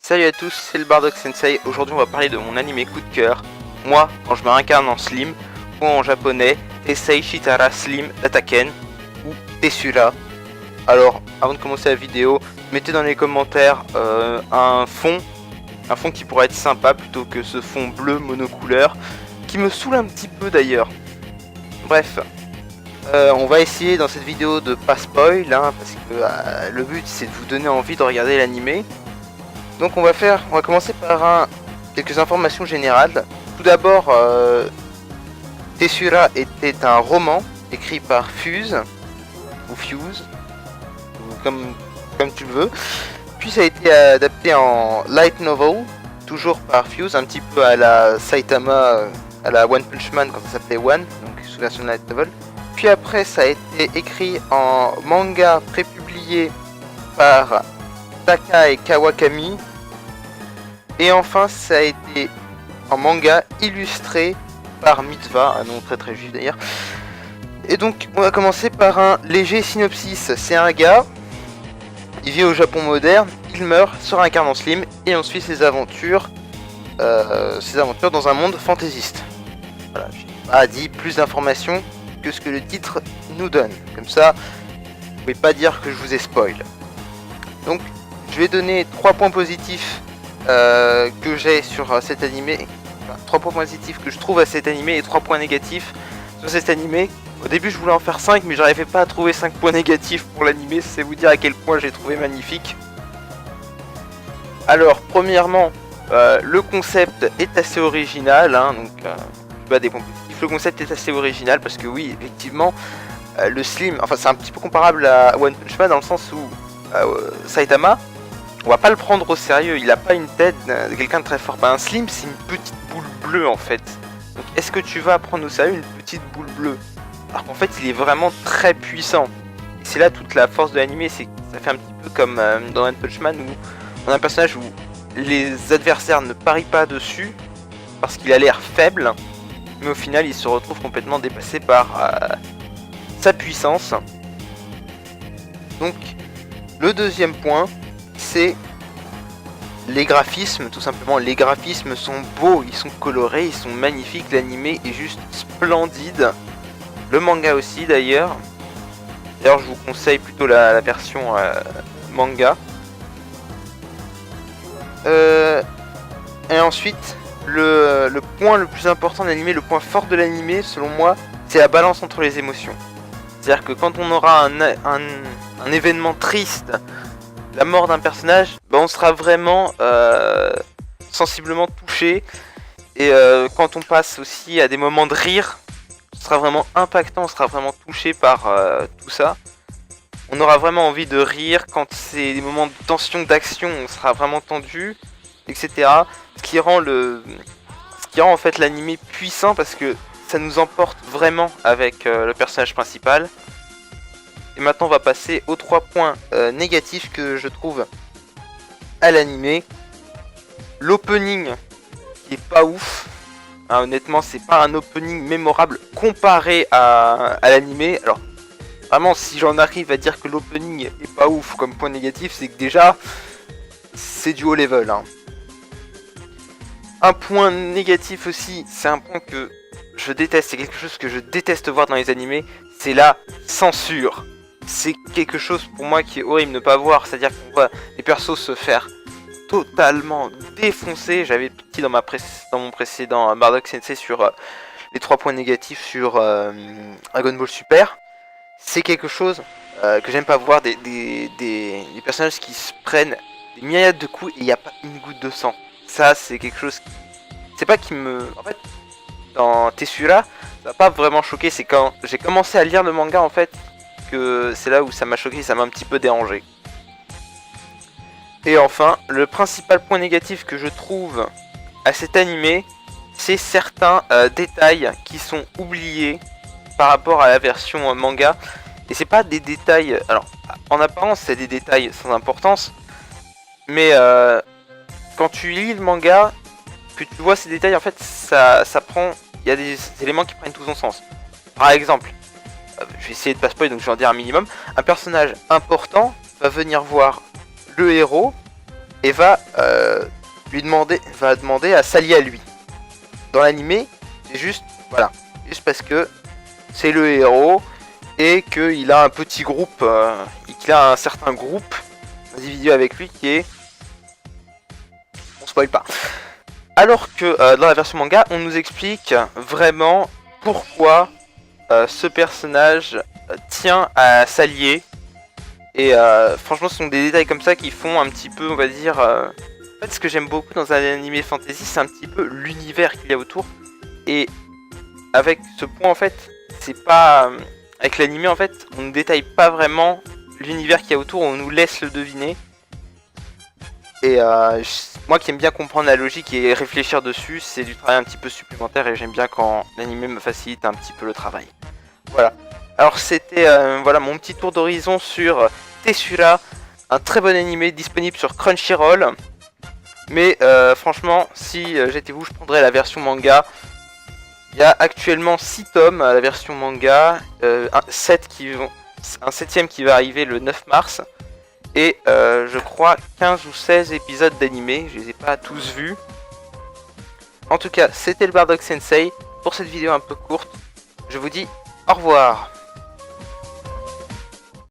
Salut à tous, c'est le Bardock Sensei. Aujourd'hui on va parler de mon animé coup de cœur. Moi, quand je me réincarne en Slim, ou en japonais, Tessei Shitara Slim Dataken, ou Tessura. Alors, avant de commencer la vidéo, mettez dans les commentaires un fond qui pourrait être sympa plutôt que ce fond bleu monocouleur, qui me saoule un petit peu d'ailleurs. Bref, on va essayer dans cette vidéo de pas spoil, parce que le but c'est de vous donner envie de regarder l'animé. Donc on va commencer par quelques informations générales. Tout d'abord, Tessura était un roman écrit par Fuse, ou Fuse, ou comme tu le veux. Puis ça a été adapté en light novel, toujours par Fuse, un petit peu à la Saitama, à la One Punch Man quand ça s'appelait One, donc sous version light novel. Puis après ça a été écrit en manga prépublié par Takai Kawakami. Et enfin ça a été en manga illustré par Mitva, un nom très juif d'ailleurs. Et donc on va commencer par un léger synopsis. C'est un gars, il vit au Japon moderne, il meurt, se réincarne en Slim et on suit ses aventures dans un monde fantaisiste. Voilà, je n'ai pas dit plus d'informations que ce que le titre nous donne. Comme ça, vous pouvez pas dire que je vous ai spoil. Donc je vais donner 3 points positifs que j'ai sur cet animé. Enfin, 3 points positifs que je trouve à cet animé et 3 points négatifs sur cet animé. Au début je voulais en faire 5 mais j'arrivais pas à trouver 5 points négatifs pour l'animé, c'est vous dire à quel point j'ai trouvé magnifique. Alors premièrement, le concept est assez original, donc des points positifs. Le concept est assez original parce que oui, effectivement, le Slim, enfin c'est un petit peu comparable à One Punch Man dans le sens où Saitama, on va pas le prendre au sérieux, il a pas une tête de quelqu'un de très fort. Un Slim c'est une petite boule bleue en fait. Donc est-ce que tu vas prendre au sérieux une petite boule bleue? Alors qu'en fait il est vraiment très puissant. Et c'est là toute la force de l'anime, c'est que ça fait un petit peu comme dans One Punch Man où on a un personnage où les adversaires ne parient pas dessus parce qu'il a l'air faible, mais au final il se retrouve complètement dépassé par sa puissance. Donc le deuxième point, c'est les graphismes, tout simplement. Les graphismes sont beaux, ils sont colorés, ils sont magnifiques, l'animé est juste splendide. Le manga aussi d'ailleurs. D'ailleurs je vous conseille plutôt la version manga. Et ensuite, le point le plus important de l'animé, le point fort de l'animé selon moi, c'est la balance entre les émotions. C'est-à-dire que quand on aura un événement triste, la mort d'un personnage, on sera vraiment sensiblement touché. Et quand on passe aussi à des moments de rire, ce sera vraiment impactant, on sera vraiment touché par tout ça. On aura vraiment envie de rire. Quand c'est des moments de tension, d'action, on sera vraiment tendu, etc. Ce qui rend en fait l'anime puissant parce que ça nous emporte vraiment avec le personnage principal. Et maintenant on va passer aux 3 points négatifs que je trouve à l'anime. L'opening qui est pas ouf. Honnêtement c'est pas un opening mémorable comparé à l'anime. Alors vraiment si j'en arrive à dire que l'opening est pas ouf comme point négatif, c'est que déjà c'est du haut level. Un point négatif aussi, c'est un point que je déteste, c'est quelque chose que je déteste voir dans les animés, c'est la censure. C'est quelque chose pour moi qui est horrible de ne pas voir, c'est-à-dire qu'on voit les persos se faire totalement défoncer. J'avais dit dans mon précédent Bardock Sensei sur les 3 points négatifs sur Dragon Ball Super. C'est quelque chose que j'aime pas voir, des personnages qui se prennent des myriades de coups et il n'y a pas une goutte de sang. Ça c'est quelque chose qui... C'est pas qui me... En fait, dans Tessura, ça m'a pas vraiment choqué, c'est quand j'ai commencé à lire le manga en fait, que c'est là où ça m'a choqué, ça m'a un petit peu dérangé. Et enfin, le principal point négatif que je trouve à cet animé, c'est certains détails qui sont oubliés par rapport à la version manga. Et c'est pas des détails... Alors, en apparence c'est des détails sans importance, mais quand tu lis le manga, que tu vois ces détails, en fait, ça prend... Il y a des éléments qui prennent tout son sens. Par exemple, je vais essayer de pas spoiler, donc je vais en dire un minimum. Un personnage important va venir voir le héros et va demander à s'allier à lui. Dans l'animé, c'est juste, voilà, juste parce que c'est le héros et qu'il a un petit groupe, qu'il a un certain groupe d'individus avec lui qui est... On spoil pas. Alors que dans la version manga, on nous explique vraiment pourquoi ce personnage tient à s'allier. Et franchement, ce sont des détails comme ça qui font un petit peu, on va dire... En fait, ce que j'aime beaucoup dans un animé fantasy, c'est un petit peu l'univers qu'il y a autour. Et avec ce point, en fait, c'est pas... avec l'animé, en fait, on ne détaille pas vraiment l'univers qu'il y a autour, on nous laisse le deviner. Et moi qui aime bien comprendre la logique et réfléchir dessus, c'est du travail un petit peu supplémentaire et j'aime bien quand l'anime me facilite un petit peu le travail. Voilà. Alors c'était voilà mon petit tour d'horizon sur Tessura, un très bon animé disponible sur Crunchyroll. Mais franchement, si j'étais vous, je prendrais la version manga. Il y a actuellement 6 tomes à la version manga, un 7ème qui va arriver le 9 mars. Et je crois 15 ou 16 épisodes d'animé, je les ai pas tous vus. En tout cas, c'était le Bardock Sensei pour cette vidéo un peu courte. Je vous dis au revoir.